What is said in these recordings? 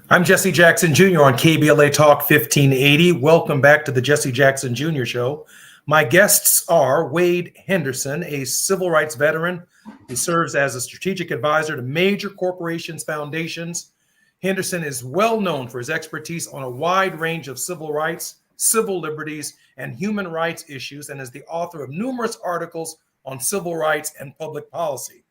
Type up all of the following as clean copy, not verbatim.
I'm Jesse Jackson Jr. on KBLA Talk 1580. Welcome back to the Jesse Jackson Jr. Show. My guests are Wade Henderson, a civil rights veteran. He serves as a strategic advisor to major corporations, foundations. Henderson is well known for his expertise on a wide range of civil rights, civil liberties, and human rights issues, and is the author of numerous articles on civil rights and public policy.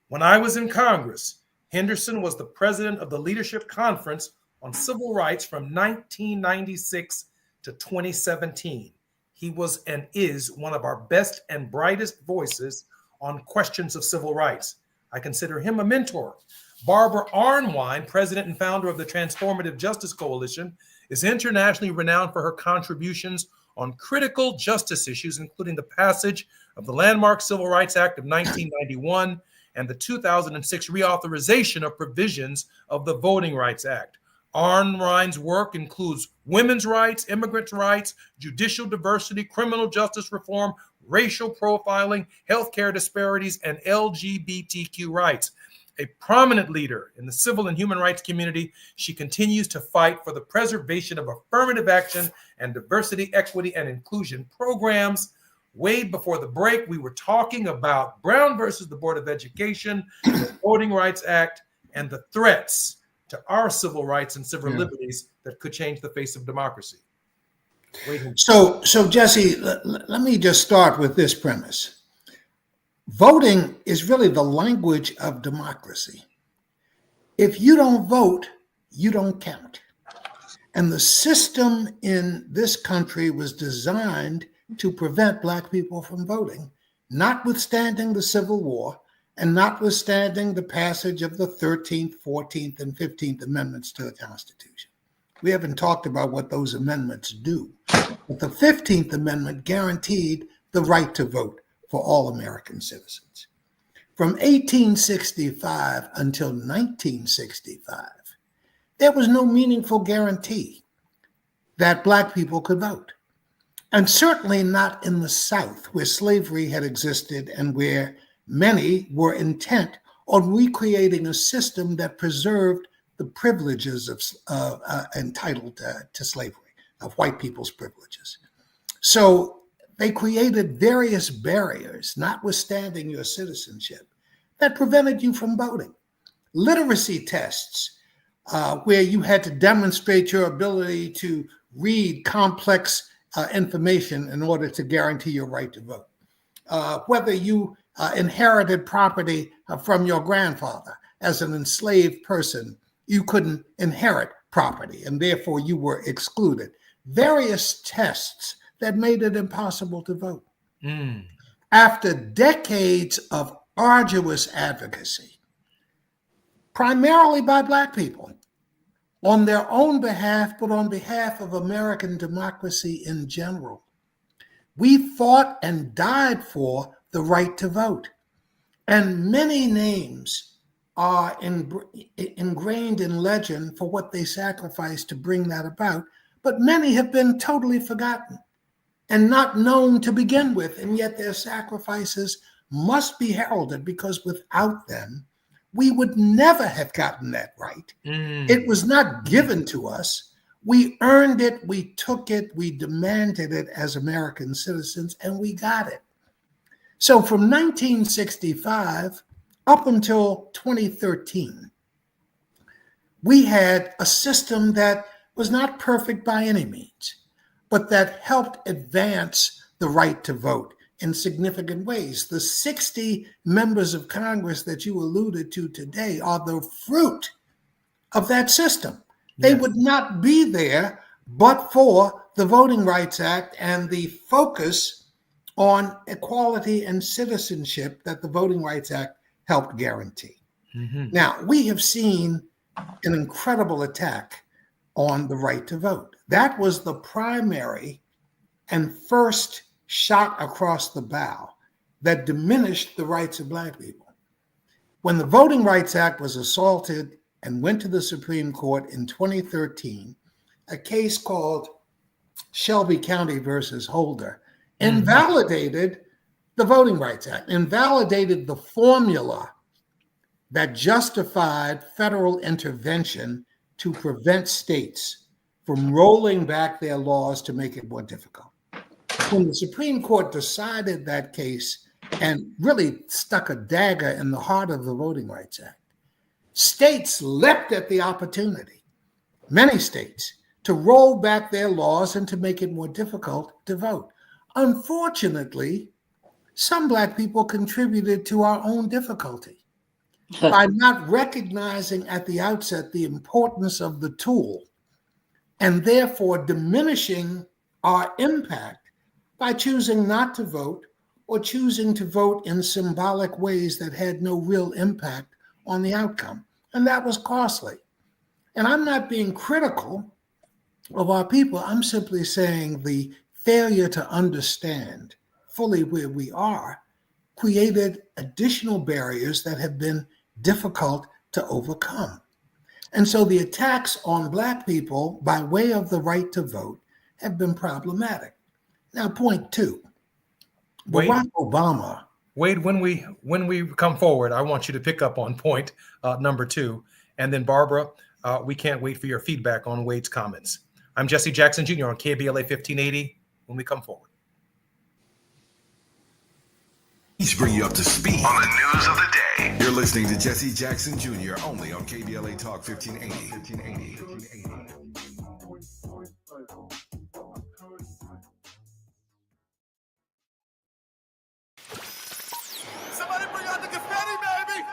When I was in Congress, Henderson was the president of the Leadership Conference on Civil Rights from 1996 to 2017. He was and is one of our best and brightest voices on questions of civil rights. I consider him a mentor. Barbara Arnwine, president and founder of the Transformative Justice Coalition, is internationally renowned for her contributions on critical justice issues, including the passage of the landmark Civil Rights Act of 1991 and the 2006 reauthorization of provisions of the Voting Rights Act. Arnwine's work includes women's rights, immigrants' rights, judicial diversity, criminal justice reform, racial profiling, healthcare disparities, and LGBTQ rights. A prominent leader in the civil and human rights community, she continues to fight for the preservation of affirmative action and diversity, equity, and inclusion programs. Wade, before the break, we were talking about Brown versus the Board of Education, the Voting Rights Act, and the threats to our civil rights and civil liberties that could change the face of democracy. So Jesse, let me just start with this premise. Voting is really the language of democracy. If you don't vote, you don't count. And the system in this country was designed to prevent Black people from voting, notwithstanding the Civil War and notwithstanding the passage of the 13th, 14th, and 15th Amendments to the Constitution. We haven't talked about what those amendments do, but the 15th Amendment guaranteed the right to vote for all American citizens. From 1865 until 1965, there was no meaningful guarantee that Black people could vote. And certainly not in the South, where slavery had existed and where many were intent on recreating a system that preserved the privileges entitled to slavery, of white people's privileges. So they created various barriers, notwithstanding your citizenship, that prevented you from voting. Literacy tests, where you had to demonstrate your ability to read complex information in order to guarantee your right to vote. Whether you inherited property from your grandfather as an enslaved person, you couldn't inherit property and therefore you were excluded. Various tests that made it impossible to vote. After decades of arduous advocacy, primarily by Black people, on their own behalf, but on behalf of American democracy in general, we fought and died for the right to vote. And many names are ingrained in legend for what they sacrificed to bring that about, but many have been totally forgotten and not known to begin with, and yet their sacrifices must be heralded, because without them, we would never have gotten that right. It was not given to us. We earned it, we took it, we demanded it as American citizens, and we got it. So from 1965 up until 2013, we had a system that was not perfect by any means, but that helped advance the right to vote in significant ways. The 60 members of Congress that you alluded to today are the fruit of that system. They would not be there but for the Voting Rights Act and the focus on equality and citizenship that the Voting Rights Act helped guarantee. Now, we have seen an incredible attack on the right to vote. That was the primary and first shot across the bow that diminished the rights of Black people. When the Voting Rights Act was assaulted and went to the Supreme Court in 2013, a case called Shelby County versus Holder invalidated the Voting Rights Act, invalidated the formula that justified federal intervention to prevent states from rolling back their laws to make it more difficult. When the Supreme Court decided that case and really stuck a dagger in the heart of the Voting Rights Act, states leapt at the opportunity, many states, to roll back their laws and to make it more difficult to vote. Unfortunately, some Black people contributed to our own difficulty by not recognizing at the outset the importance of the tool and therefore diminishing our impact by choosing not to vote or choosing to vote in symbolic ways that had no real impact on the outcome. And that was costly. And I'm not being critical of our people. I'm simply saying the failure to understand fully where we are created additional barriers that have been difficult to overcome. And so the attacks on Black people by way of the right to vote have been problematic. Now, point two, Barack Obama. Wade, when we come forward, I want you to pick up on point number two. And then Barbara, we can't wait for your feedback on Wade's comments. I'm Jesse Jackson Jr. on KBLA 1580 when we come forward. He's bring you up to speed on the news of the day. You're listening to Jesse Jackson Jr. only on KBLA Talk 1580. Somebody bring out the confetti, baby!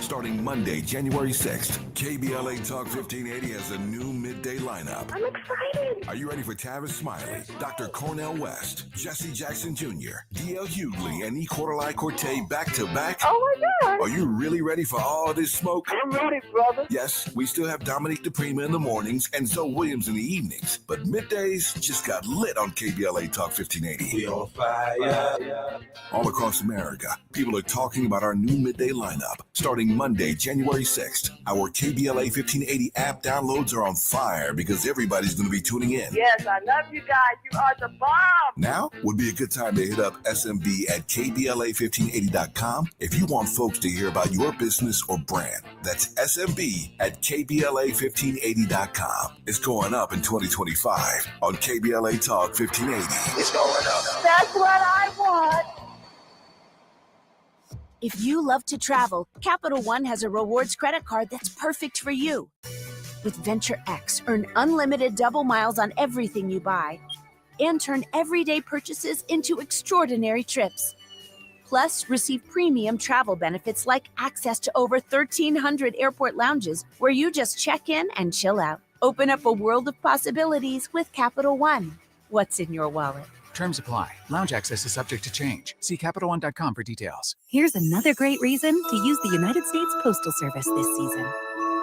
Starting Monday, January 6th, KBLA Talk 1580 has a new midday lineup. I'm excited. Are you ready for Tavis Smiley, Dr. Cornel West, Jesse Jackson Jr., D.L. Hughley, and E. Quarterly Corte back-to-back? Oh, my God. Are you really ready for all this smoke? I'm ready, brother. Yes, we still have Dominique DePrima in the mornings and Zoe Williams in the evenings, but middays just got lit on KBLA Talk 1580. We on fire. All across America, people are talking about our new midday lineup. Starting Monday, January 6th, our KBLA 1580 app downloads are on fire because everybody's going to be tuning in. Yes, I love you guys. You are the bomb. Now would be a good time to hit up SMB at KBLA1580.com if you want folks to hear about your business or brand. That's SMB at KBLA1580.com. It's going up in 2025 on KBLA Talk 1580. It's going up. That's what I want. If you love to travel, Capital One has a rewards credit card that's perfect for you. With Venture X, earn unlimited double miles on everything you buy and turn everyday purchases into extraordinary trips. Plus, receive premium travel benefits like access to over 1,300 airport lounges where you just check in and chill out. Open up a world of possibilities with Capital One. What's in your wallet? Terms apply. Lounge access is subject to change. See CapitalOne.com for details. Here's another great reason to use the United States Postal Service this season.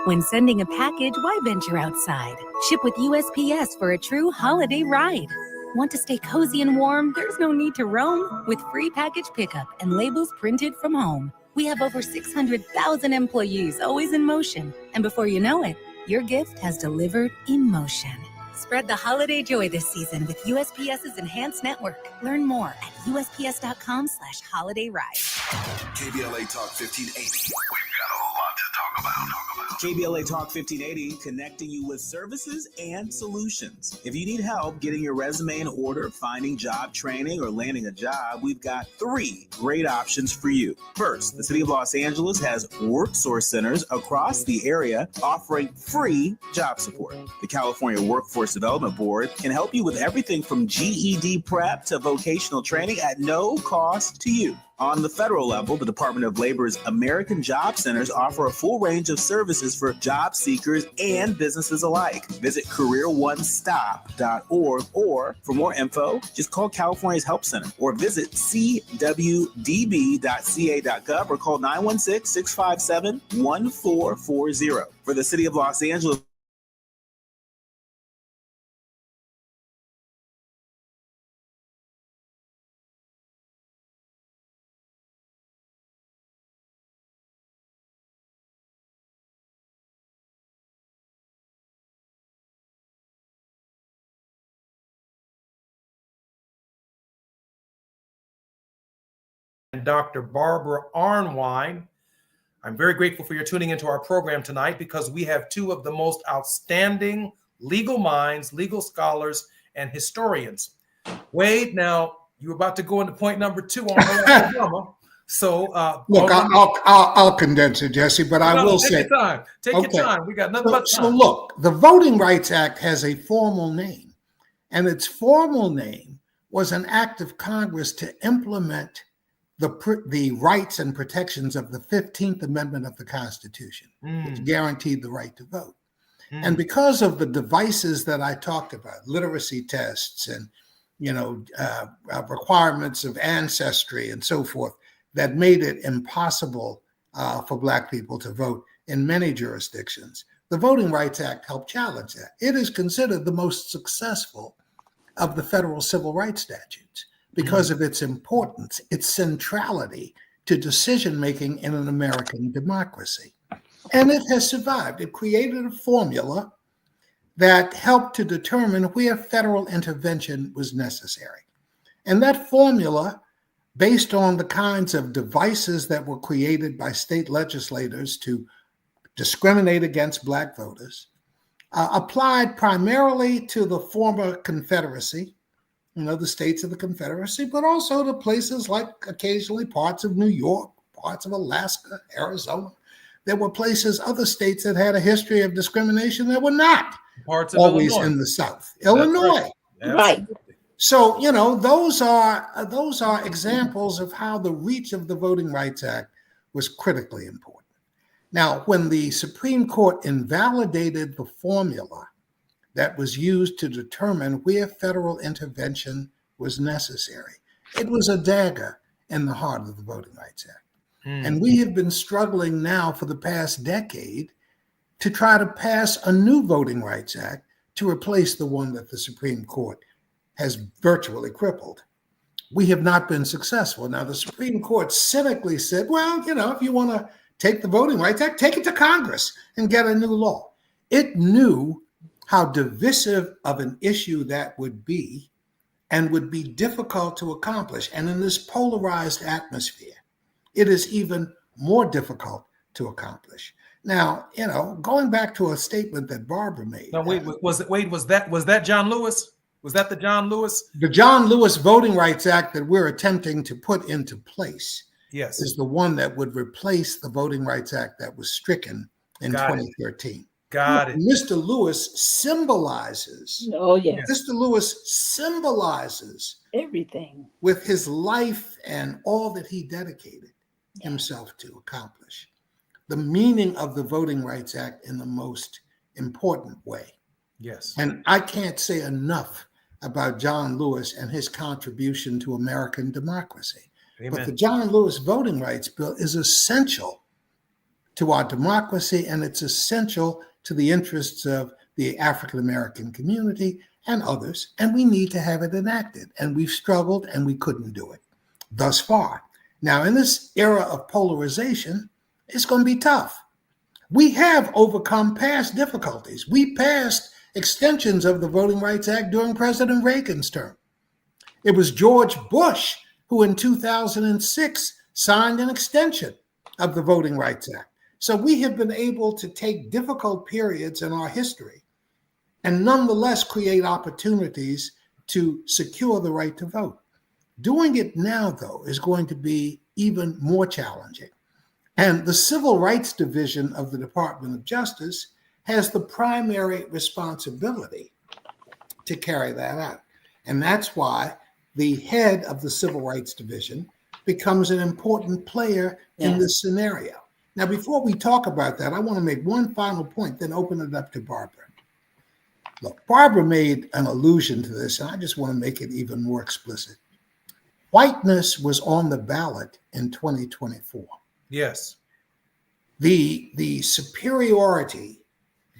When sending a package, why venture outside? Ship with USPS for a true holiday ride. Want to stay cozy and warm? There's no need to roam. With free package pickup and labels printed from home. We have over 600,000 employees always in motion. And before you know it, your gift has delivered emotion. Spread the holiday joy this season with USPS's enhanced network. Learn more at USPS.com/holidayride. KBLA Talk 1580. We've got a lot to talk about. KBLA Talk 1580, connecting you with services and solutions. If you need help getting your resume in order, finding job training, or landing a job, we've got 3 great options for you. First, the City of Los Angeles has WorkSource centers across the area offering free job support. The California Workforce Development Board can help you with everything from GED prep to vocational training at no cost to you. On the federal level, the Department of Labor's American Job Centers offer a full range of services for job seekers and businesses alike. Visit careeronestop.org, or for more info, just call California's Help Center or visit cwdb.ca.gov or call 916-657-1440. For the City of Los Angeles, And Dr. Barbara Arnwine I'm very grateful for your tuning into our program tonight because we have two of the most outstanding legal minds, legal scholars, and historians. Wade, now you're about to go into point number 2 on Barack Obama. So look, I'll condense it, Jesse, but I will say, take your time. Take your time. We got nothing but time. So look, the Voting Rights Act has a formal name, and its formal name was an act of Congress to implement the rights and protections of the 15th Amendment of the Constitution, which guaranteed the right to vote. And because of the devices that I talked about, literacy tests and requirements of ancestry and so forth, that made it impossible for Black people to vote in many jurisdictions, the Voting Rights Act helped challenge that. It is considered the most successful of the federal civil rights statutes because of its importance, its centrality to decision-making in an American democracy. And it has survived. It created a formula that helped to determine where federal intervention was necessary. And that formula, based on the kinds of devices that were created by state legislators to discriminate against Black voters, applied primarily to the former Confederacy, the states of the Confederacy, but also to places like occasionally parts of New York, parts of Alaska, Arizona. There were places, other states that had a history of discrimination that were not parts of always Illinois. In the South. Illinois. Right. So, those are examples of how the reach of the Voting Rights Act was critically important. Now, when the Supreme Court invalidated the formula that was used to determine where federal intervention was necessary, it was a dagger in the heart of the Voting Rights Act. And we have been struggling now for the past decade to try to pass a new Voting Rights Act to replace the one that the Supreme Court has virtually crippled. We have not been successful. Now, the Supreme Court cynically said, well, if you want to take the Voting Rights Act, take it to Congress and get a new law. It knew how divisive of an issue that would be and would be difficult to accomplish. And in this polarized atmosphere, it is even more difficult to accomplish. Now, going back to a statement that Barbara made. Now, was that John Lewis? Was that the John Lewis? The John Lewis Voting Rights Act that we're attempting to put into place is the one that would replace the Voting Rights Act that was stricken in 2013. Got it. Mr. Lewis symbolizes. Oh, yes. Mr. Lewis symbolizes everything with his life and all that he dedicated himself to accomplish the meaning of the Voting Rights Act in the most important way. Yes. And I can't say enough about John Lewis and his contribution to American democracy. Amen. But the John Lewis Voting Rights Bill is essential to our democracy, and it's essential to the interests of the African American community and others, and we need to have it enacted. And we've struggled and we couldn't do it thus far. Now, in this era of polarization, it's going to be tough. We have overcome past difficulties. We passed extensions of the Voting Rights Act during President Reagan's term. It was George Bush who in 2006 signed an extension of the Voting Rights Act. So we have been able to take difficult periods in our history and nonetheless create opportunities to secure the right to vote. Doing it now, though, is going to be even more challenging. And the Civil Rights Division of the Department of Justice has the primary responsibility to carry that out. And that's why the head of the Civil Rights Division becomes an important player in this scenario. Now, before we talk about that, I want to make one final point, then open it up to Barbara. Look, Barbara made an allusion to this, and I just want to make it even more explicit. Whiteness was on the ballot in 2024. Yes. The superiority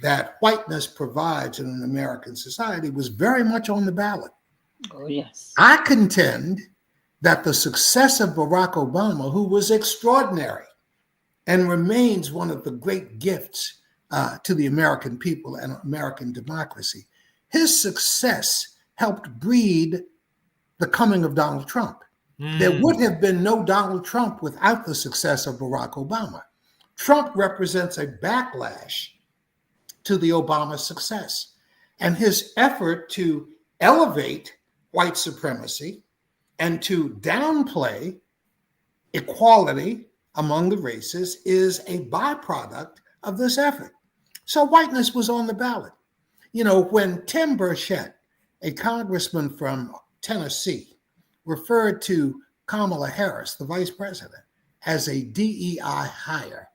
that whiteness provides in an American society was very much on the ballot. Oh, yes. I contend that the success of Barack Obama, who was extraordinary and remains one of the great gifts to the American people and American democracy, his success helped breed the coming of Donald Trump. There would have been no Donald Trump without the success of Barack Obama. Trump represents a backlash to the Obama success. And his effort to elevate white supremacy and to downplay equality among the races is a byproduct of this effort. So whiteness was on the ballot. You know, when Tim Burchett, a congressman from Tennessee, referred to Kamala Harris, the vice president, as a DEI hire,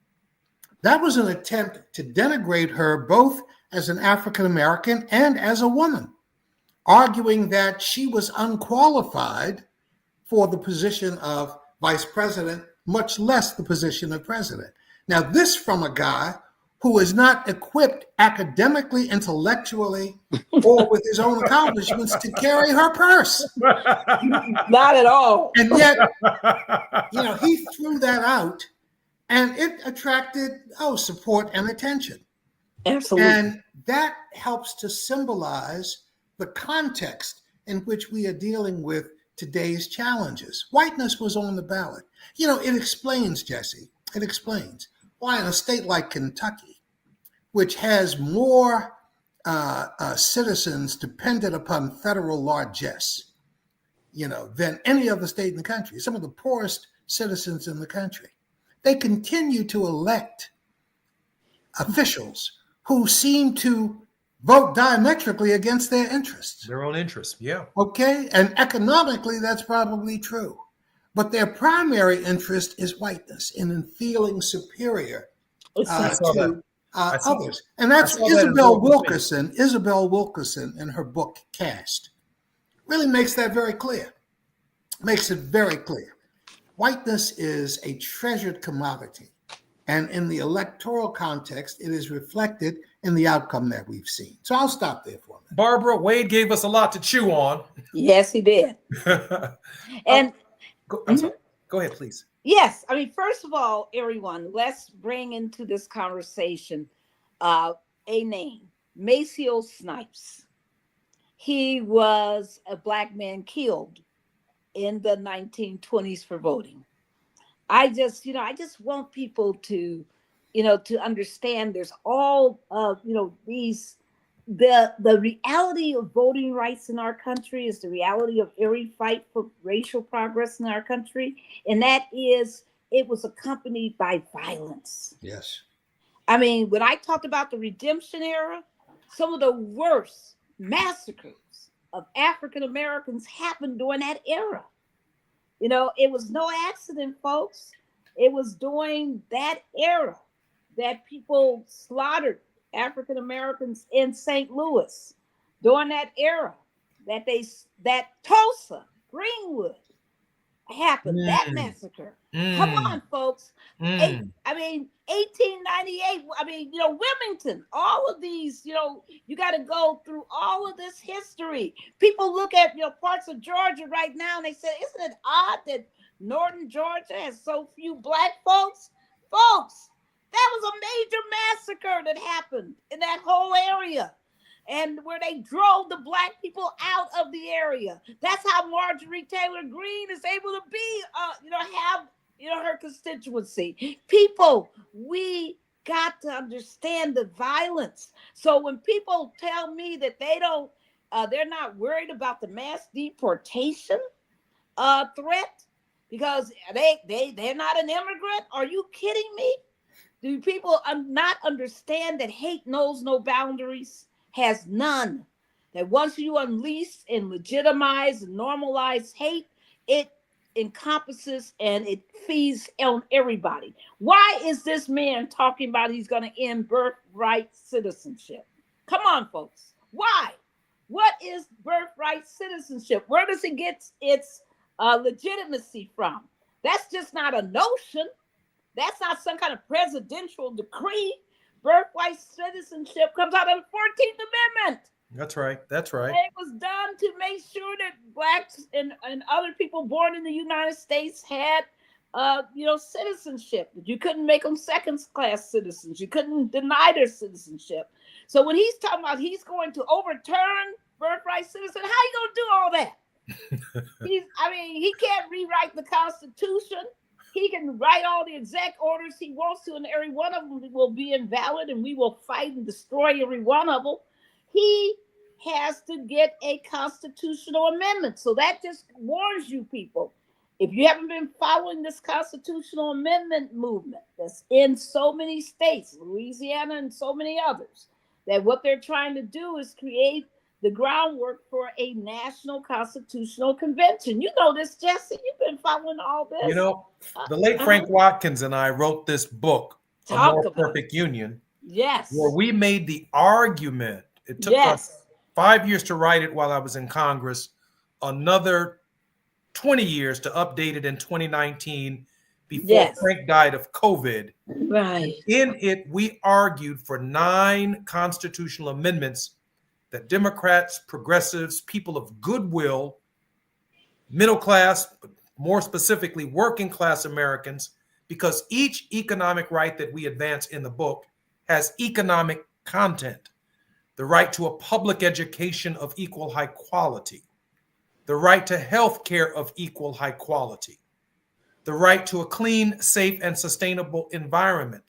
that was an attempt to denigrate her both as an African American and as a woman, arguing that she was unqualified for the position of vice president, much less the position of president. Now, this from a guy who is not equipped academically, intellectually, or with his own accomplishments to carry her purse. Not at all. And yet, you know, he threw that out, and it attracted, support and attention. Absolutely. And that helps to symbolize the context in which we are dealing with today's challenges. Whiteness was on the ballot. You know, it explains, Jesse, it explains why in a state like Kentucky, which has more citizens dependent upon federal largesse, you know, than any other state in the country, some of the poorest citizens in the country, they continue to elect officials who seem to vote diametrically against their interests. Their own interests, yeah. Okay, and economically, that's probably true. But their primary interest is whiteness and in feeling superior to others. And that's Isabel Wilkerson. Isabel Wilkerson in her book, Caste, really makes that very clear. Makes it very clear. Whiteness is a treasured commodity. And in the electoral context, it is reflected in the outcome that we've seen. So I'll stop there for a minute. Barbara, Wade gave us a lot to chew on. Yes, he did. And I'm sorry. Go ahead, please. yes, I mean, first of all, everyone, let's bring into this conversation a name, Maceo Snipes. He was a Black man killed in the 1920s for voting. I just want people to, to understand there's all, these, the reality of voting rights in our country is the reality of every fight for racial progress in our country. And that is, it was accompanied by violence. Yes. I mean, when I talked about the redemption era, some of the worst massacres of African Americans happened during that era. You know, it was no accident, folks. It was during that era that people slaughtered African Americans in St. Louis. During that era that Tulsa, Greenwood happened, that massacre. Come on, folks. 1898, Wilmington, all of these, you got to go through all of this history. People look at, parts of Georgia right now and they say, isn't it odd that Northern Georgia has so few Black folks? Folks, that was a major massacre that happened in that whole area. And where they drove the Black people out of the area. That's how Marjorie Taylor Greene is able to be, have, her constituency. People, we got to understand the violence. So when people tell me that they're not worried about the mass deportation threat because they're not an immigrant, are you kidding me? Do people not understand that hate knows no boundaries? Has none. That once you unleash and legitimize and normalize hate, it encompasses and it feeds on everybody. Why is this man talking about he's going to end birthright citizenship? Come on, folks. Why? What is birthright citizenship? Where does it get its legitimacy from? That's just not a notion. That's not some kind of presidential decree. Birthright citizenship comes out of the 14th Amendment. That's right. That's right. It was done to make sure that Blacks and other people born in the United States had, citizenship. You couldn't make them second-class citizens. You couldn't deny their citizenship. So when he's talking about he's going to overturn birthright citizenship, how you going to do all that? He can't rewrite the Constitution. He can write all the exec orders he wants to, and every one of them will be invalid, and we will fight and destroy every one of them. He has to get a constitutional amendment. So that just warns you people. If you haven't been following this constitutional amendment movement that's in so many states, Louisiana and so many others, that what they're trying to do is create the groundwork for a national constitutional convention. You know this, Jesse. You've been following all this. You know, the late Frank Watkins and I wrote this book, A More Perfect Union. Yes. Where we made the argument. It took us 5 years to write it while I was in Congress, another 20 years to update it in 2019 before Frank died of COVID. Right. In it, we argued for 9 constitutional amendments that Democrats, progressives, people of goodwill, middle class, but more specifically working class Americans, because each economic right that we advance in the book has economic content. The right to a public education of equal high quality, the right to health care of equal high quality, the right to a clean, safe, and sustainable environment,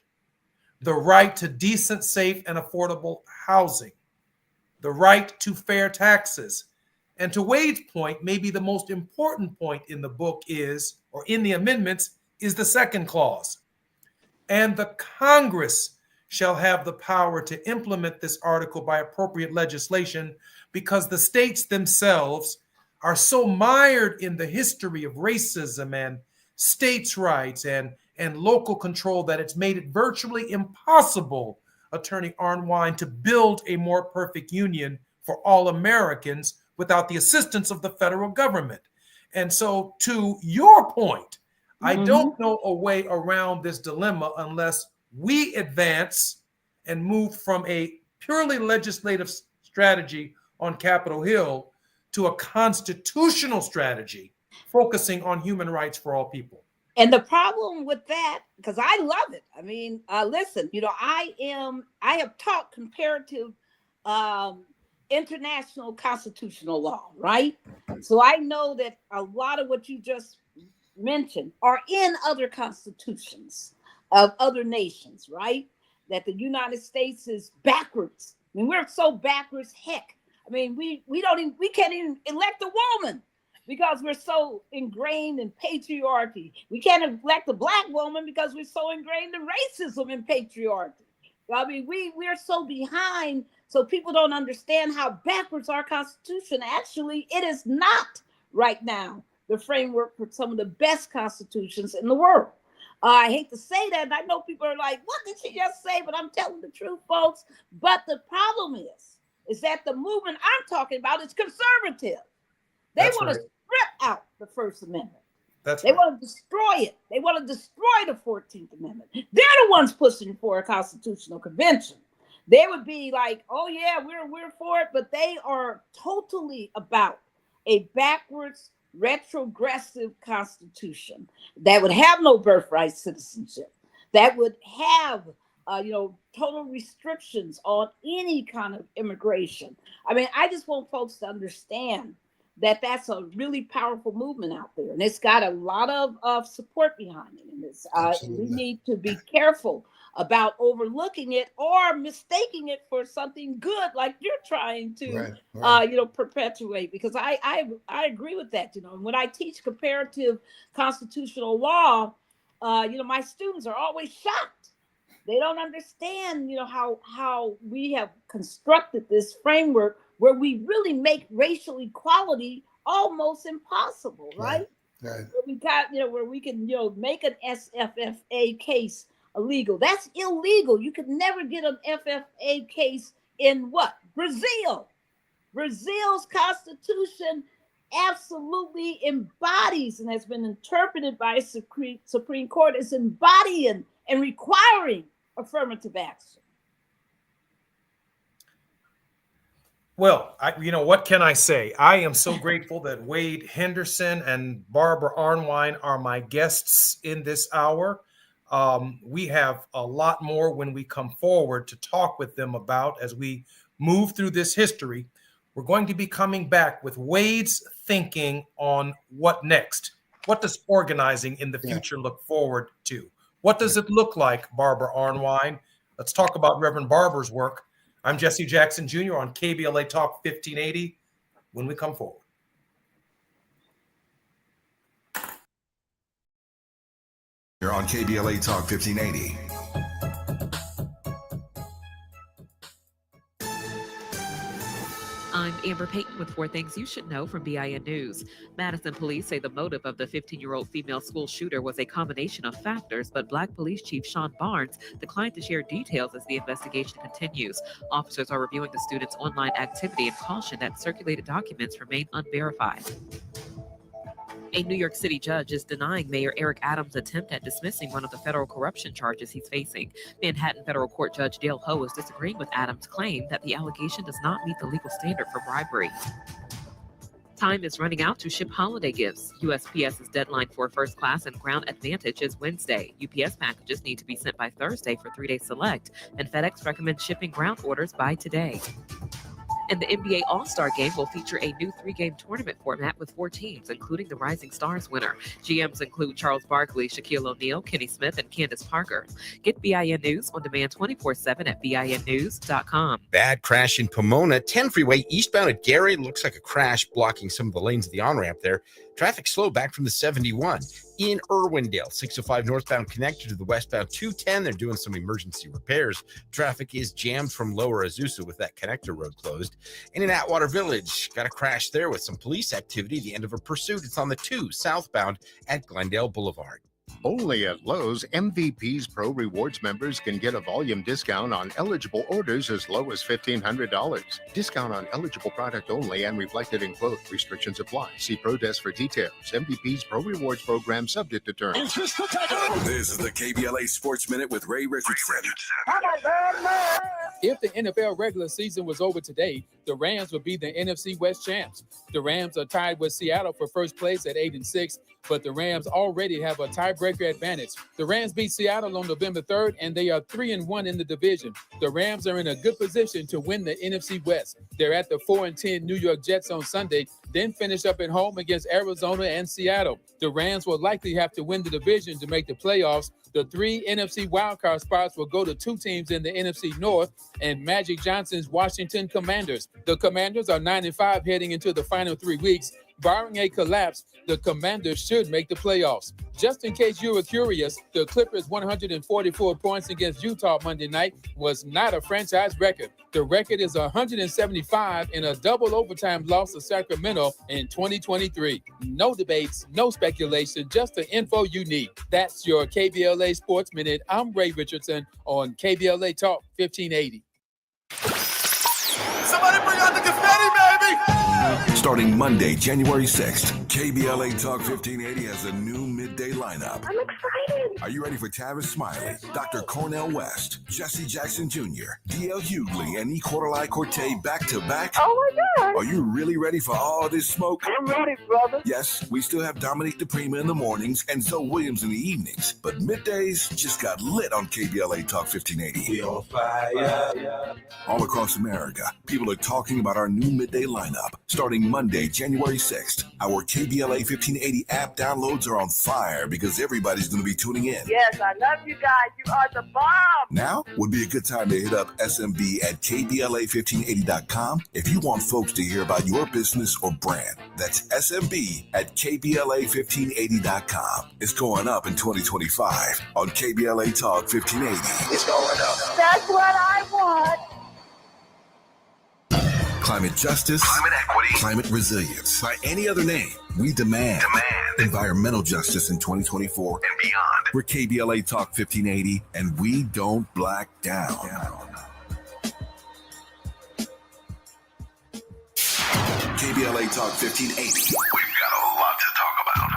the right to decent, safe, and affordable housing, the right to fair taxes. And to Wade's point, maybe the most important point in the book is, or in the amendments, is the second clause. And the Congress shall have the power to implement this article by appropriate legislation, because the states themselves are so mired in the history of racism and states' rights and local control that it's made it virtually impossible, Attorney Arnwine, to build a more perfect union for all Americans without the assistance of the federal government. And so, to your point, I don't know a way around this dilemma unless we advance and move from a purely legislative strategy on Capitol Hill to a constitutional strategy focusing on human rights for all people. And the problem with that, because I love it. I mean, listen, you know, I have taught comparative international constitutional law, right? So I know that a lot of what you just mentioned are in other constitutions of other nations, right? That the United States is backwards. I mean, we're so backwards, heck. I mean, we can't even elect a woman because we're so ingrained in patriarchy. We can't elect a black woman because we're so ingrained in racism and patriarchy. I mean, we're so behind, so people don't understand how backwards our Constitution actually, it is not right now the framework for some of the best constitutions in the world. I hate to say that, and I know people are like, what did she just say? But I'm telling the truth, folks. But the problem is that the movement I'm talking about is conservative. They want to strip out the First Amendment. They want to destroy it. They want to destroy the 14th Amendment. They're the ones pushing for a constitutional convention. They would be like, oh yeah, we're for it, but they are totally about a backwards, retrogressive constitution that would have no birthright citizenship, that would have total restrictions on any kind of immigration. I mean, I just want folks to understand that that's a really powerful movement out there, and it's got a lot of support behind it. And we need to be careful about overlooking it or mistaking it for something good, like you're trying to, perpetuate. Because I agree with that. You know, and when I teach comparative constitutional law, my students are always shocked. They don't understand, how we have constructed this framework where we really make racial equality almost impossible, right? Right. Where we can, make an SFFA case illegal. That's illegal. You could never get an FFA case in what? Brazil. Brazil's constitution absolutely embodies and has been interpreted by Supreme Court as embodying and requiring affirmative action. Well, what can I say? I am so grateful that Wade Henderson and Barbara Arnwine are my guests in this hour. We have a lot more when we come forward to talk with them about as we move through this history. We're going to be coming back with Wade's thinking on what next. What does organizing in the future look forward to? What does it look like, Barbara Arnwine? Let's talk about Reverend Barber's work. I'm Jesse Jackson Jr. on KBLA Talk 1580 when we come forward. You're on KBLA Talk 1580. I'm Amber Payton with 4 things you should know from BIN News. Madison police say the motive of the 15-year-old female school shooter was a combination of factors, but Black Police Chief Sean Barnes declined to share details as the investigation continues. Officers are reviewing the student's online activity and caution that circulated documents remain unverified. A New York City judge is denying Mayor Eric Adams' attempt at dismissing one of the federal corruption charges he's facing. Manhattan Federal Court Judge Dale Ho is disagreeing with Adams' claim that the allegation does not meet the legal standard for bribery. Time is running out to ship holiday gifts. USPS's deadline for First Class and Ground Advantage is Wednesday. UPS packages need to be sent by Thursday for 3-day select, and FedEx recommends shipping ground orders by today. And the NBA All-Star Game will feature a new 3-game tournament format with 4 teams, including the Rising Stars winner. GMs include Charles Barkley, Shaquille O'Neal, Kenny Smith, and Candace Parker. Get BIN News on demand 24/7 at BINnews.com. Bad crash in Pomona. 10 freeway eastbound at Gary. Looks like a crash blocking some of the lanes of the on-ramp there. Traffic slow back from the 71. In Irwindale, 605 northbound connected to the westbound 210. They're doing some emergency repairs. Traffic is jammed from Lower Azusa with that connector road closed. And in Atwater Village, got a crash there with some police activity. The end of a pursuit. It's on the 2 southbound at Glendale Boulevard. Only at Lowe's, MVP's Pro Rewards members can get a volume discount on eligible orders as low as $1,500. Discount on eligible product only and reflected in quote. Restrictions apply. See Pro Desk for details. MVP's Pro Rewards program subject to terms. This is the KBLA Sports Minute with Ray Richardson. If the NFL regular season was over today, the Rams would be the NFC West champs. The Rams are tied with Seattle for first place at 8-6, but the Rams already have a tiebreaker advantage. The Rams beat Seattle on November 3rd, and they are 3-1 in the division. The Rams are in a good position to win the NFC West. They're at the 4-10 New York Jets on Sunday, then finish up at home against Arizona and Seattle. The Rams will likely have to win the division to make the playoffs. The 3 NFC wildcard spots will go to 2 teams in the NFC North and Magic Johnson's Washington Commanders. The Commanders are 9-5 heading into the final 3 weeks. Barring a collapse, the Commanders should make the playoffs. Just in case you were curious, the Clippers' 144 points against Utah Monday night was not a franchise record. The record is 175 in a double overtime loss to Sacramento in 2023. No debates, no speculation, just the info you need. That's your KBLA Sports Minute. I'm Ray Richardson on KBLA Talk 1580. Somebody bring out the confetti, baby! Starting Monday, January 6th, KBLA Talk 1580 has a new midday lineup. I'm excited. Are you ready for Tavis Smiley, Dr. Cornell West, Jesse Jackson Jr., D.L. Hughley, and E. Quarterly Corte back-to-back? Oh, my God. Are you really ready for all this smoke? I'm ready, brother. Yes, we still have Dominique DePrima in the mornings and Zoe Williams in the evenings, but middays just got lit on KBLA Talk 1580. We on fire. All across America, people are talking about our new midday lineup. Starting Monday, January 6th, our KBLA 1580 app downloads are on fire because everybody's going to be tuning in. Yes, I love you guys. You are the bomb. Now would be a good time to hit up SMB at KBLA1580.com if you want folks to hear about your business or brand. That's SMB at KBLA1580.com. It's going up in 2025 on KBLA Talk 1580. It's going up. That's what I want. Climate justice, Climate equity, climate resilience. By any other name, we demand environmental justice in 2024 and beyond. We're KBLA Talk 1580, and we don't black down. KBLA Talk 1580. We've got a lot to talk about.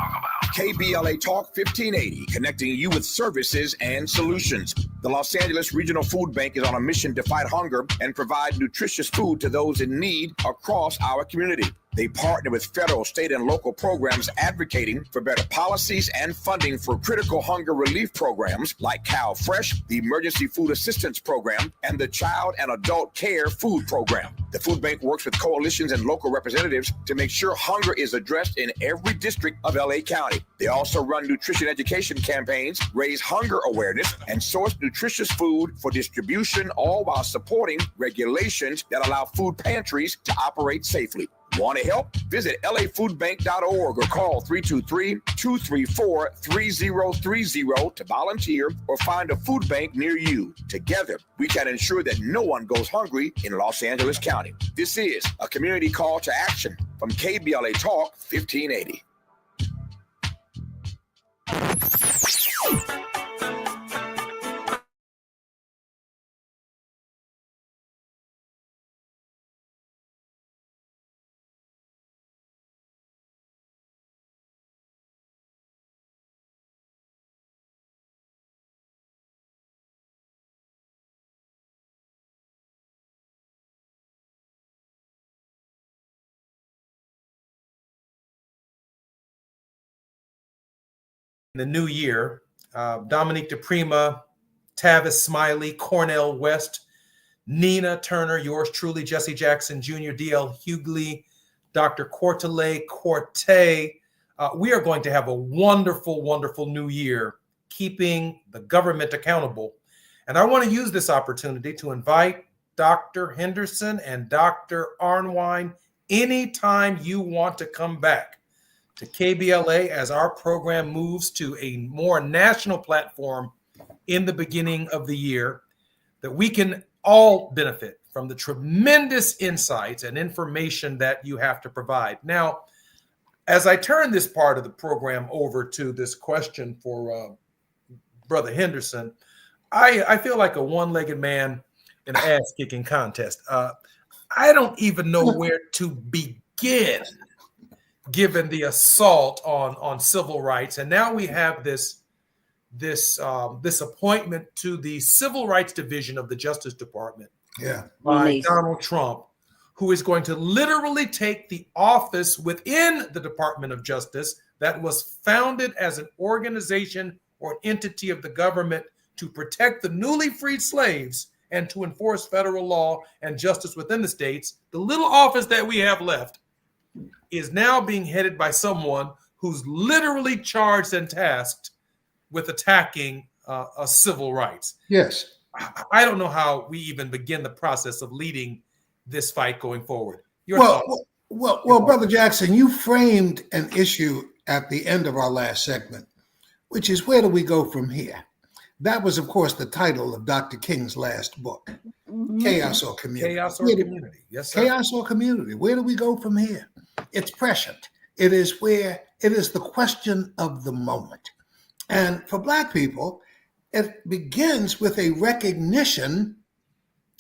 KBLA Talk 1580, connecting you with services and solutions. The Los Angeles Regional Food Bank is on a mission to fight hunger and provide nutritious food to those in need across our community. They partner with federal, state, and local programs advocating for better policies and funding for critical hunger relief programs like Cow Fresh, the Emergency Food Assistance Program, and the Child and Adult Care Food Program. The food bank works with coalitions and local representatives to make sure hunger is addressed in every district of LA County. They also run nutrition education campaigns, raise hunger awareness, and source nutritious food for distribution, all while supporting regulations that allow food pantries to operate safely. Want to help? Visit lafoodbank.org or call 323-234-3030 to volunteer or find a food bank near you. Together, we can ensure that no one goes hungry in Los Angeles County. This is a community call to action from KBLA Talk 1580. In the new year, Dominique DePrima, Tavis Smiley, Cornell West, Nina Turner, yours truly, Jesse Jackson Jr., D.L. Hughley, Dr. Cortele Corte. We are going to have a wonderful, wonderful new year, keeping the government accountable. And I want to use this opportunity to invite Dr. Henderson and Dr. Arnwine anytime you want to come back to KBLA as our program moves to a more national platform in the beginning of the year, that we can all benefit from the tremendous insights and information that you have to provide. Now, as I turn this part of the program over to this question for Brother Henderson, I feel like a one-legged man in an ass-kicking contest. I don't even know where to begin, given the assault on civil rights. And now we have this appointment to the Civil Rights Division of the Justice Department by Donald Trump, who is going to literally take the office within the Department of Justice that was founded as an organization or an entity of the government to protect the newly freed slaves and to enforce federal law and justice within the states. The little office that we have left is now being headed by someone who's literally charged and tasked with attacking civil rights. Yes. I don't know how we even begin the process of leading this fight going forward. Your thoughts? Well, Brother Jackson, you framed an issue at the end of our last segment, which is, where do we go from here? That was, of course, the title of Dr. King's last book, Chaos or Community. Chaos or Community. Yes, sir. Chaos or Community. Where do we go from here? It's prescient. It is the question of the moment. And for Black people, it begins with a recognition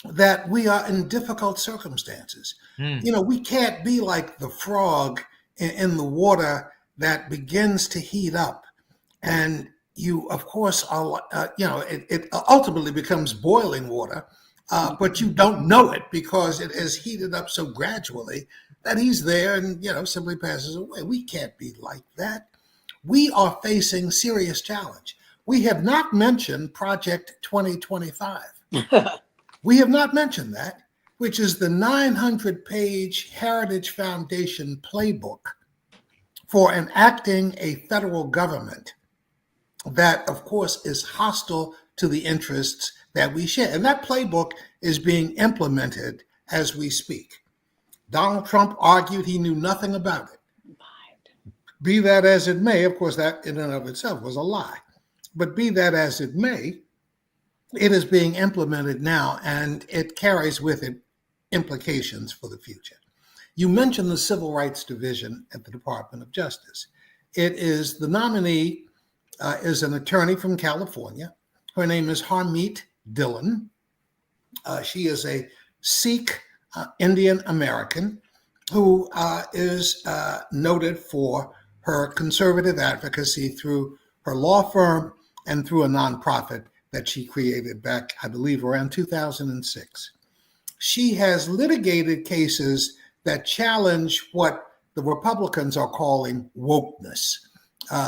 that we are in difficult circumstances. You know, we can't be like the frog in the water that begins to heat up. And you, of course, are, it ultimately becomes boiling water, but you don't know it because it has heated up so gradually that he's there and, simply passes away. We can't be like that. We are facing serious challenge. We have not mentioned Project 2025. We have not mentioned that, which is the 900-page Heritage Foundation playbook for enacting a federal government that, of course, is hostile to the interests that we share. And that playbook is being implemented as we speak. Donald Trump argued he knew nothing about it. Be that as it may, of course, that in and of itself was a lie. But be that as it may, it is being implemented now, and it carries with it implications for the future. You mentioned the Civil Rights Division at the Department of Justice. It is, the nominee is an attorney from California. Her name is Harmeet Dillon. She is a Sikh Indian American who is noted for her conservative advocacy through her law firm and through a nonprofit that she created back, I believe, around 2006. She has litigated cases that challenge what the Republicans are calling wokeness,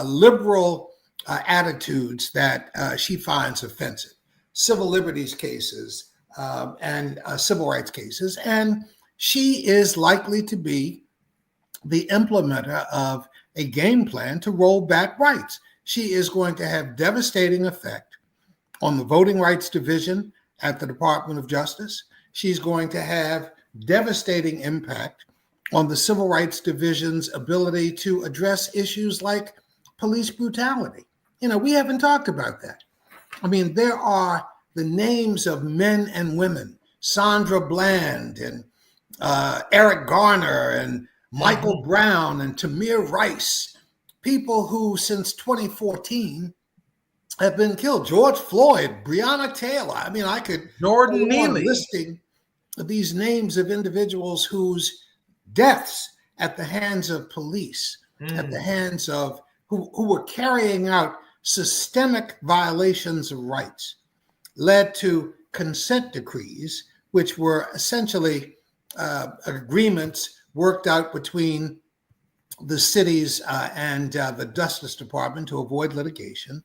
liberal attitudes that she finds offensive, civil liberties cases and civil rights cases. And she is likely to be the implementer of a game plan to roll back rights. She is going to have devastating effect on the Voting Rights Division at the Department of Justice. She's going to have devastating impact on the Civil Rights Division's ability to address issues like police brutality. We haven't talked about that. I mean, there are the names of men and women, Sandra Bland and Eric Garner and Michael Brown and Tamir Rice, people who since 2014 have been killed. George Floyd, Breonna Taylor. I mean, I could Jordan go on Neely listing these names of individuals whose deaths at the hands of police, at the hands of who were carrying out systemic violations of rights, led to consent decrees, which were essentially agreements worked out between the cities and the Justice Department to avoid litigation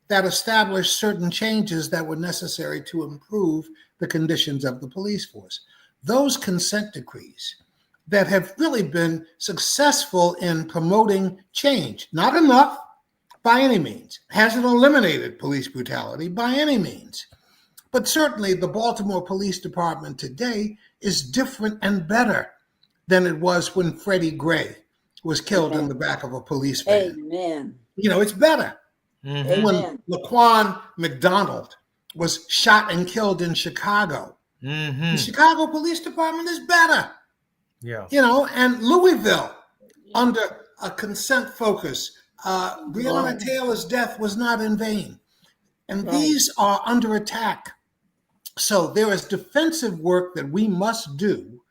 that established certain changes that were necessary to improve the conditions of the police force. Those consent decrees that have really been successful in promoting change, not enough by any means, hasn't eliminated police brutality by any means, but certainly the Baltimore Police Department today is different and better than it was when Freddie Gray was killed in the back of a police van. Amen. It's better. When Laquan McDonald was shot and killed in Chicago, the Chicago Police Department is better. Yeah. And Louisville, under a consent focus, Breonna Taylor's death was not in vain. And these are under attack. So there is defensive work that we must do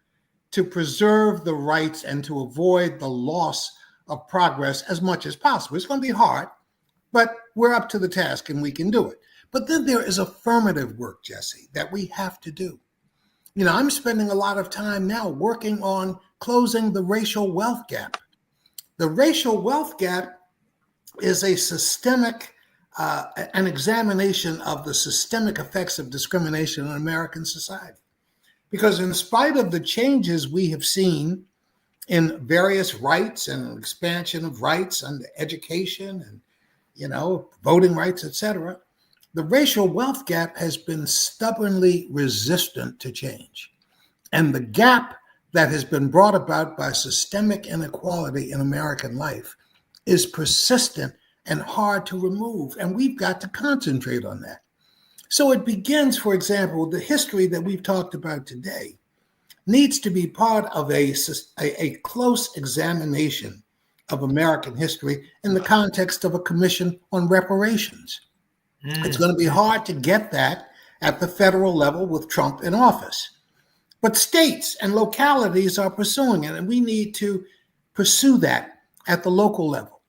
to preserve the rights and to avoid the loss of progress as much as possible. It's going to be hard, but we're up to the task and we can do it. But then there is affirmative work, Jesse, that we have to do. I'm spending a lot of time now working on closing the racial wealth gap. The racial wealth gap is a systemic, an examination of the systemic effects of discrimination in American society. Because in spite of the changes we have seen in various rights and expansion of rights under education and, voting rights, etc., the racial wealth gap has been stubbornly resistant to change. And the gap that has been brought about by systemic inequality in American life is persistent and hard to remove. And we've got to concentrate on that. So it begins, for example, the history that we've talked about today needs to be part of a close examination of American history in the context of a commission on reparations. It's going to be hard to get that at the federal level with Trump in office. But states and localities are pursuing it, and we need to pursue that at the local level.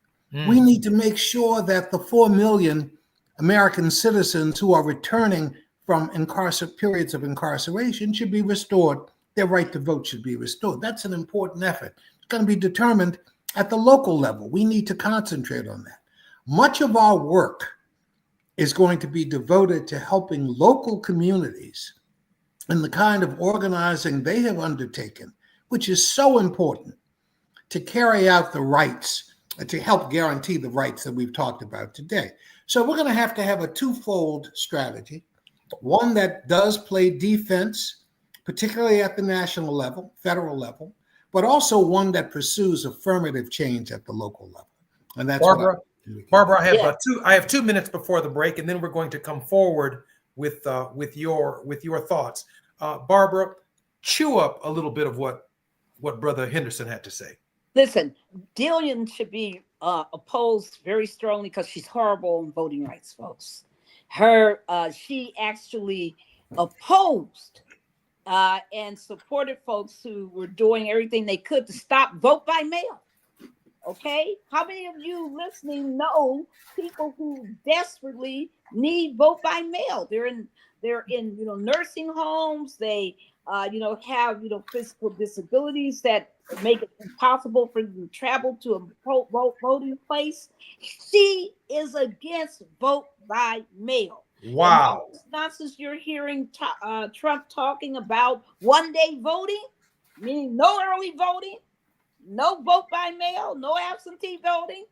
We need to make sure that the 4 million American citizens who are returning from periods of incarceration should be restored. Their right to vote should be restored. That's an important effort. It's going to be determined at the local level. We need to concentrate on that. Much of our work is going to be devoted to helping local communities in the kind of organizing they have undertaken, which is so important to carry out the rights, to help guarantee the rights that we've talked about today. So we're going to have a twofold strategy, one that does play defense, particularly at the national level, federal level, but also one that pursues affirmative change at the local level. And that's Barbara, I have 2 minutes before the break, and then we're going to come forward with your thoughts. Barbara, chew up a little bit of what Brother Henderson had to say. Listen, Dillian should be opposed very strongly because she's horrible on voting rights, folks. She actually opposed and supported folks who were doing everything they could to stop vote by mail. Okay, how many of you listening know people who desperately need vote by mail? They're in They're in, nursing homes. They, have, physical disabilities that make it impossible for them to travel to a voting place. She is against vote by mail. And Wow. this nonsense you're hearing Trump talking about 1 day voting, meaning no early voting, no vote by mail, no absentee voting.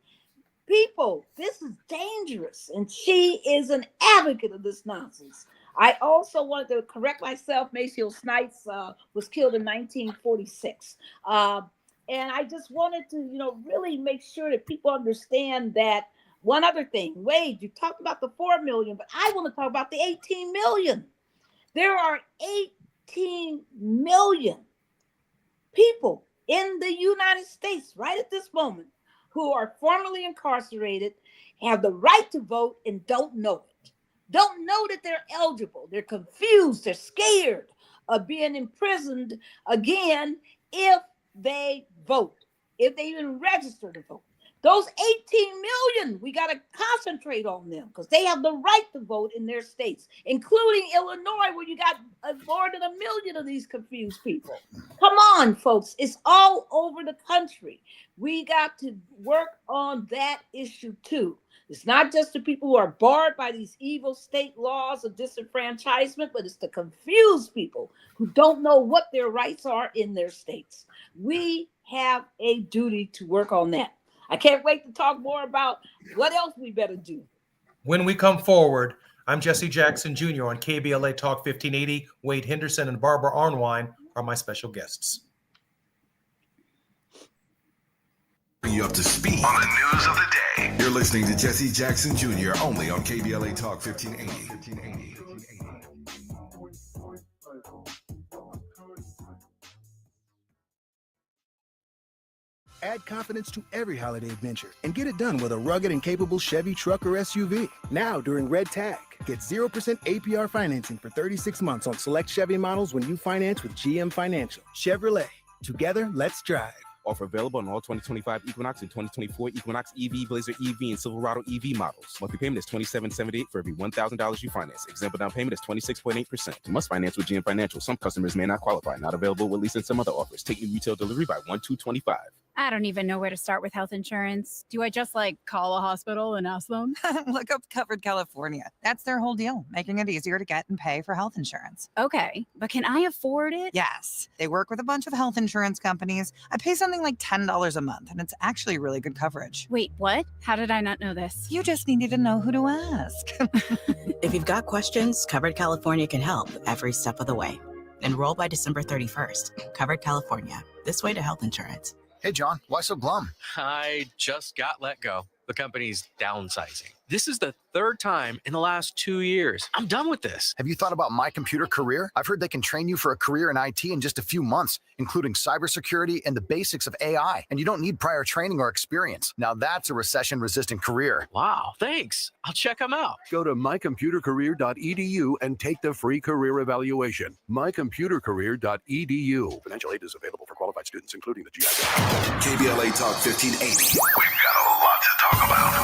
People, this is dangerous. And she is an advocate of this nonsense. I also wanted to correct myself. Maceo Snipes was killed in 1946. And I just wanted to, really make sure that people understand that. One other thing, Wade, you talked about the 4 million, but I want to talk about the 18 million. There are 18 million people in the United States right at this moment who are formerly incarcerated, have the right to vote, and don't know it. Don't know that they're eligible. They're confused. They're scared of being imprisoned again if they vote, if they even register to vote. Those 18 million, we got to concentrate on them because they have the right to vote in their states, including Illinois, where you got more than 1 million of these confused people. Come on, folks. It's all over the country. We got to work on that issue too. It's not just the people who are barred by these evil state laws of disenfranchisement, but it's the confused people who don't know what their rights are in their states. We have a duty to work on that. I can't wait to talk more about what else we better do. When we come forward, I'm Jesse Jackson Jr. on KBLA Talk 1580. Wade Henderson and Barbara Arnwine are my special guests. Bring you up to speed on the news of the day. You're listening to Jesse Jackson Jr. only on KBLA Talk 1580. Add confidence to every holiday adventure and get it done with a rugged and capable Chevy truck or SUV. Now during Red Tag, get 0% APR financing for 36 months on select Chevy models when you finance with GM Financial. Chevrolet. Together, let's drive. Offer available on all 2025 Equinox and 2024 Equinox EV, Blazer EV, and Silverado EV models. Monthly payment is $27.78 for every $1,000 you finance. Example down payment is 26.8%. You must finance with GM Financial. Some customers may not qualify. Not available with lease and some other offers. Take your retail delivery by 1/2/25. I don't even know where to start with health insurance. Do I just call a hospital and ask them? Look up Covered California. That's their whole deal, making it easier to get and pay for health insurance. Okay, but can I afford it? Yes. They work with a bunch of health insurance companies. I pay something like $10 a month, and it's actually really good coverage. Wait, what? How did I not know this? You just needed to know who to ask. If you've got questions, Covered California can help every step of the way. Enroll by December 31st. Covered California. This way to health insurance. Hey, John, why so glum? I just got let go. The company's downsizing. This is the third time in the last 2 years. I'm done with this. Have you thought about My Computer Career? I've heard they can train you for a career in IT in just a few months, including cybersecurity and the basics of AI. And you don't need prior training or experience. Now that's a recession-resistant career. Wow, thanks. I'll check them out. Go to mycomputercareer.edu and take the free career evaluation. mycomputercareer.edu. Financial aid is available for qualified students, including the GI. KBLA Talk 1580. We've got a lot to talk about.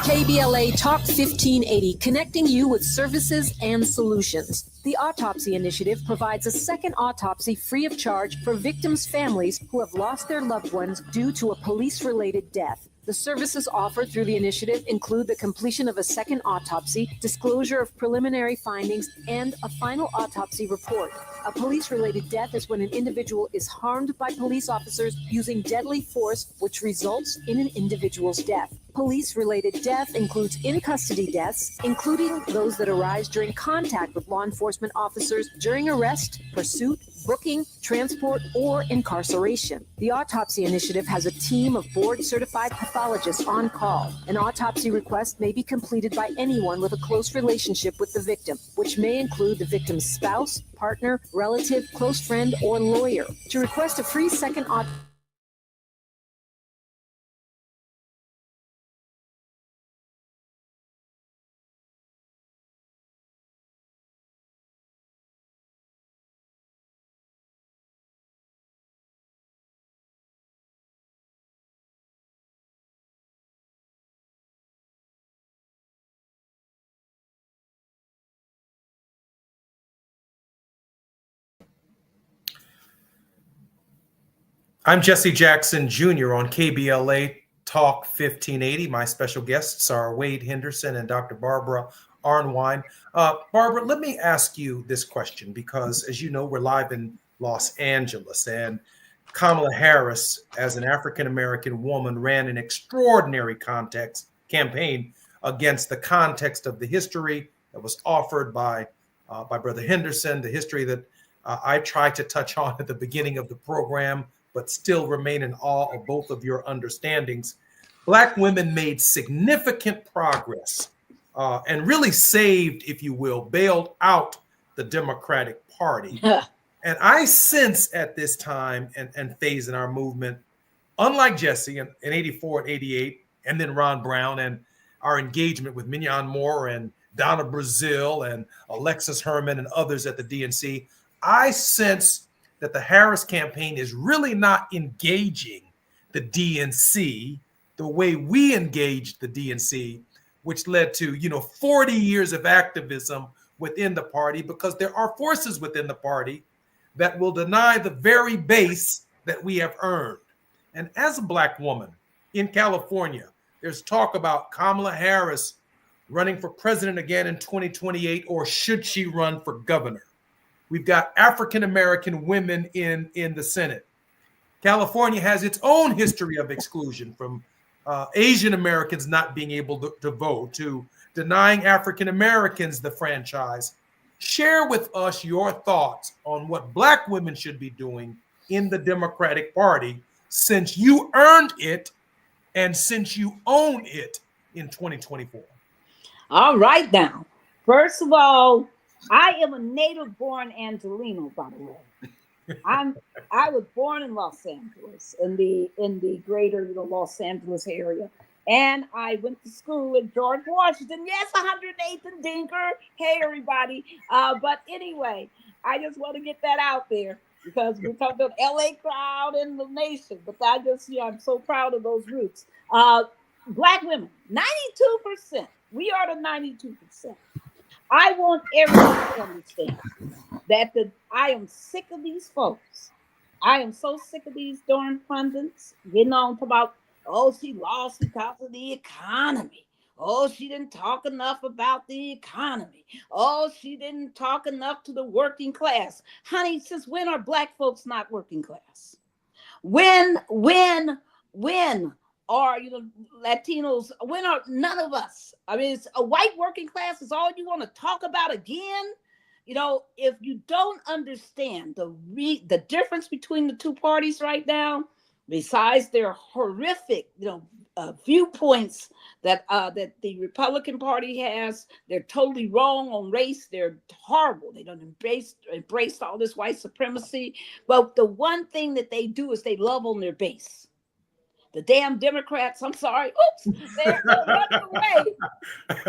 KBLA Talk 1580, connecting you with services and solutions. The Autopsy Initiative provides a second autopsy free of charge for victims' families who have lost their loved ones due to a police-related death. The services offered through the initiative include the completion of a second autopsy, disclosure of preliminary findings, and a final autopsy report. A police-related death is when an individual is harmed by police officers using deadly force, which results in an individual's death. Police-related death includes in-custody deaths, including those that arise during contact with law enforcement officers during arrest, pursuit, booking, transport, or incarceration. The Autopsy Initiative has a team of board-certified pathologists on call. An autopsy request may be completed by anyone with a close relationship with the victim, which may include the victim's spouse, partner, relative, close friend, or lawyer. To request a free second autopsy, I'm Jesse Jackson Jr. on KBLA Talk 1580. My special guests are Wade Henderson and Dr. Barbara Arnwine. Barbara, let me ask you this question because, as you know, we're live in Los Angeles, and Kamala Harris, as an African-American woman, ran an extraordinary campaign against the context of the history that was offered by Brother Henderson, the history that I tried to touch on at the beginning of the program, but still remain in awe of both of your understandings. Black women made significant progress and really saved, if you will, bailed out the Democratic Party. And I sense at this time and phase in our movement, unlike Jesse in 84 and 88, and then Ron Brown and our engagement with Mignon Moore and Donna Brazile and Alexis Herman and others at the DNC, I sense that the Harris campaign is really not engaging the DNC the way we engaged the DNC, which led to 40 years of activism within the party, because there are forces within the party that will deny the very base that we have earned. And as a Black woman in California, there's talk about Kamala Harris running for president again in 2028, or should she run for governor? We've got African-American women in the Senate. California has its own history of exclusion, from Asian Americans not being able to vote to denying African-Americans the franchise. Share with us your thoughts on what Black women should be doing in the Democratic Party, since you earned it and since you own it in 2024. All right now. First of all, I am a native-born Angelino, by the way. I was born in Los Angeles, in the greater Los Angeles area, and I went to school at George Washington. Yes, 108th and Dinker. Hey, everybody. But anyway, I just want to get that out there because we're talking about LA crowd and the nation. But I'm so proud of those roots. Black women, 92%. We are the 92%. I want everyone to understand that I am sick of these folks. I am so sick of these darn pundits getting on about, oh, she lost because of the economy. Oh, she didn't talk enough about the economy. Oh, she didn't talk enough to the working class. Honey, since when are Black folks not working class? When are Latinos? When are none of us? I mean, it's a white working class is all you want to talk about again. If you don't understand the difference between the two parties right now, besides their horrific, viewpoints that the Republican Party has, they're totally wrong on race. They're horrible. They don't embrace all this white supremacy. But the one thing that they do is they love on their base. The damn Democrats, I'm sorry, they're running away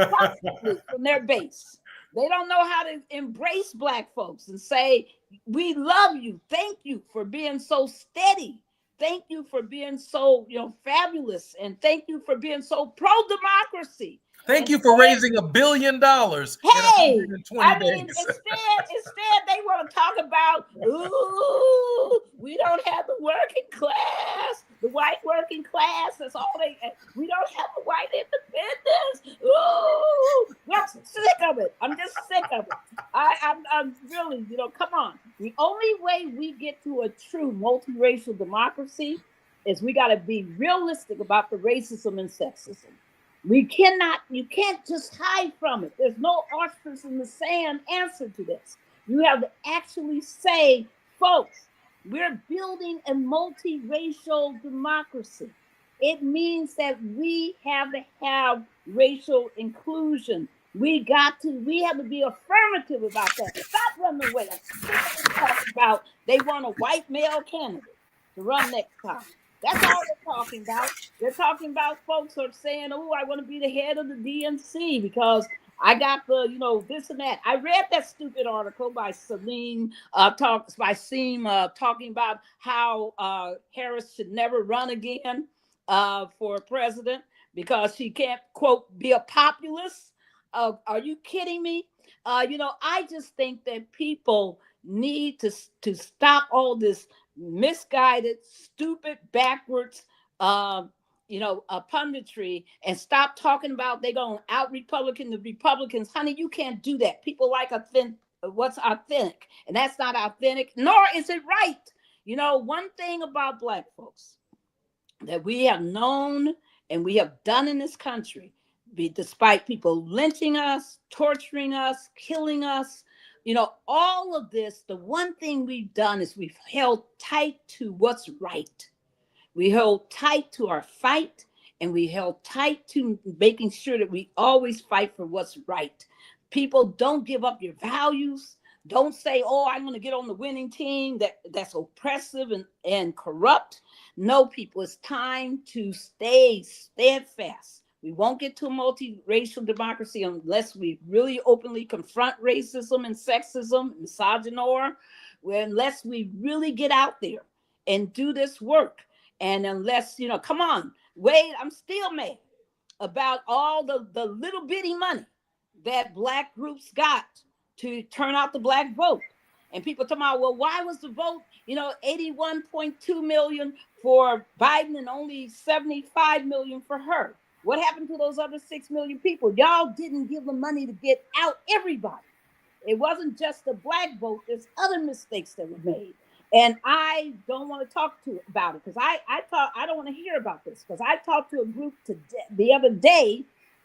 constantly from their base. They don't know how to embrace Black folks and say, we love you. Thank you for being so steady. Thank you for being so fabulous. And thank you for being so pro-democracy. Thank you for raising $1 billion. Hey, in 120 days. Instead, they want to talk about, ooh, we don't have the working class, the white working class. That's all we don't have the white independence. Ooh, I'm sick of it. I'm just sick of it. I'm really, come on. The only way we get to a true multiracial democracy is we got to be realistic about the racism and sexism. You can't just hide from it. There's no ostrich in the sand answer to this. You have to actually say, folks, we're building a multiracial democracy. It means that we have to have racial inclusion. We have to be affirmative about that. Stop running away. Talking about they want a white male candidate to run next time. That's all they're talking about. They're talking about folks who are saying, oh, I want to be the head of the DNC because I got the, this and that. I read that stupid article by Seem talking about how Harris should never run again for president because she can't, quote, be a populist. Are you kidding me? I just think that people need to stop all this misguided, stupid, backwards, punditry, and stop talking about they going to out Republican the Republicans. Honey, you can't do that. People like what's authentic, and that's not authentic, nor is it right. One thing about Black folks that we have known and we have done in this country, despite people lynching us, torturing us, killing us, all of this, the one thing we've done is we've held tight to what's right. We held tight to our fight, and we held tight to making sure that we always fight for what's right. People, don't give up your values. Don't say, oh, I'm going to get on the winning team that's oppressive and corrupt. No, people, it's time to stay steadfast. We won't get to a multiracial democracy unless we really openly confront racism and sexism, misogynoir, unless we really get out there and do this work. And unless, come on, Wade, I'm still mad about all the little bitty money that Black groups got to turn out the Black vote. And people talking about, well, why was the vote, 81.2 million for Biden and only 75 million for her? What happened to those other 6 million people? Y'all didn't give them money to get out everybody. It wasn't just the Black vote. There's other mistakes that were made. And I don't want to talk about it because I don't want to hear about this, because I talked to a group the other day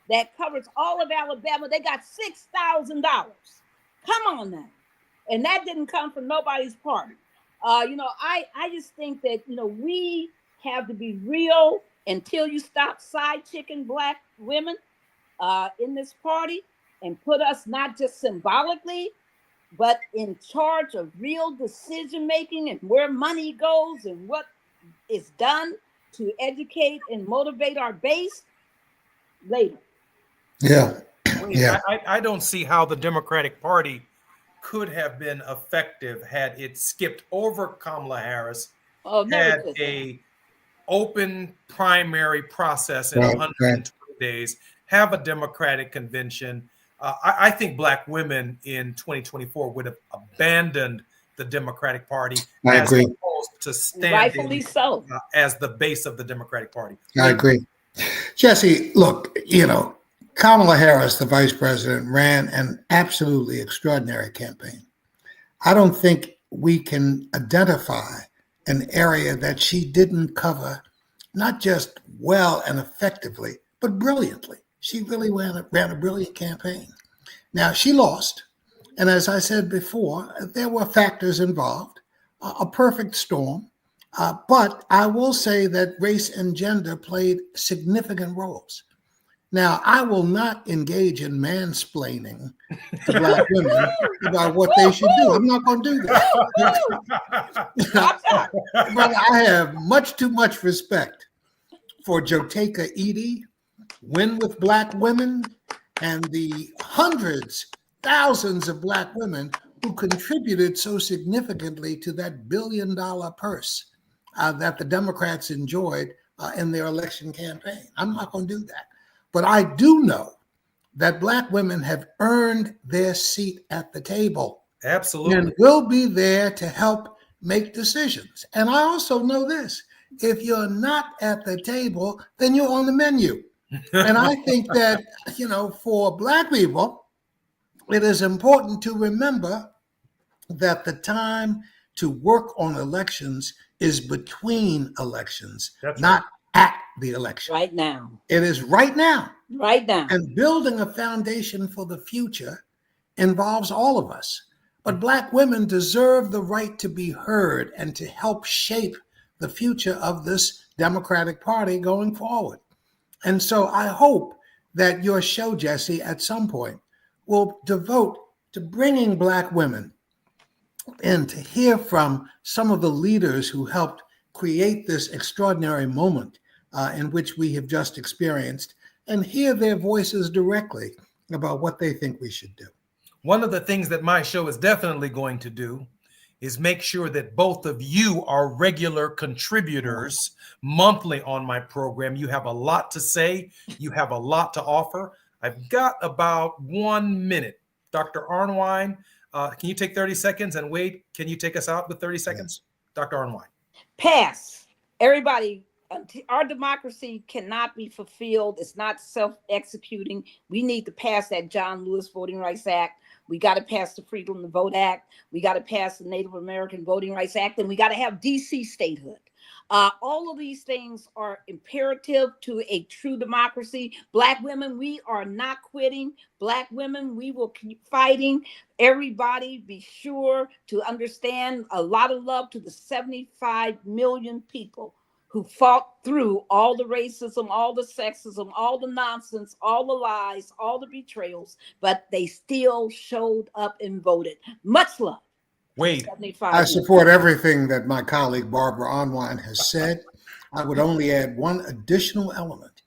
that covers all of Alabama. They got $6,000. Come on now. And that didn't come from nobody's party. I just think that, we have to be real until you stop side chicking Black women in this party and put us not just symbolically, but in charge of real decision making and where money goes and what is done to educate and motivate our base later. Yeah. I don't see how the Democratic Party could have been effective had it skipped over Kamala Harris, had a open primary process in 120 days, have a Democratic convention. I think Black women in 2024 would have abandoned the Democratic Party as opposed to standing as the base of the Democratic Party. I agree. Jesse, look, Kamala Harris, the vice president, ran an absolutely extraordinary campaign. I don't think we can identify an area that she didn't cover, not just well and effectively, but brilliantly. She really ran a brilliant campaign. Now, she lost. And as I said before, there were factors involved, a perfect storm. But I will say that race and gender played significant roles. Now, I will not engage in mansplaining to Black women about what they should do. I'm not going to do that. But I have much too much respect for Jotaka Edie, Win with Black Women, and the hundreds, thousands of Black women who contributed so significantly to that $1 billion purse that the Democrats enjoyed in their election campaign. I'm not going to do that. But I do know that Black women have earned their seat at the table. Absolutely. And will be there to help make decisions. And I also know this: if you're not at the table, then you're on the menu. And I think that, for Black people, it is important to remember that the time to work on elections is between elections, not at the election. Right now. It is right now. Right now. And building a foundation for the future involves all of us. But Black women deserve the right to be heard and to help shape the future of this Democratic Party going forward. And so I hope that your show, Jesse, at some point will devote to bringing Black women in to hear from some of the leaders who helped create this extraordinary moment in which we have just experienced, and hear their voices directly about what they think we should do. One of the things that my show is definitely going to do is make sure that both of you are regular contributors monthly on my program. You have a lot to say. You have a lot to offer. I've got about 1 minute. Dr. Arnwine, can you take 30 seconds? And Wade, can you take us out with 30 seconds? Dr. Arnwine. Pass. Everybody, our democracy cannot be fulfilled. It's not self-executing. We need to pass that John Lewis Voting Rights Act. We got to pass the Freedom to Vote Act. We got to pass the Native American Voting Rights Act, and we got to have DC statehood. All of these things are imperative to a true democracy. Black women, we are not quitting. Black women, we will keep fighting. Everybody be sure to understand, a lot of love to the 75 million people who fought through all the racism, all the sexism, all the nonsense, all the lies, all the betrayals, but they still showed up and voted. Much love. Wade. I support everything that my colleague Barbara Onwine has said. I would only add one additional element.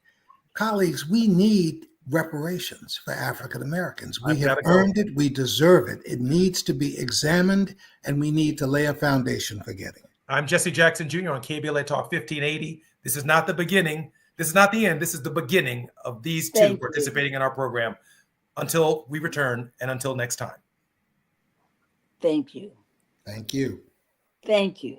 Colleagues, we need reparations for African Americans. We have earned it. We deserve it. It needs to be examined, and we need to lay a foundation for getting it. I'm Jesse Jackson Jr. on KBLA Talk 1580. This is not the beginning. This is not the end. This is the beginning of these two participating in our program until we return and until next time. Thank you. Thank you. Thank you.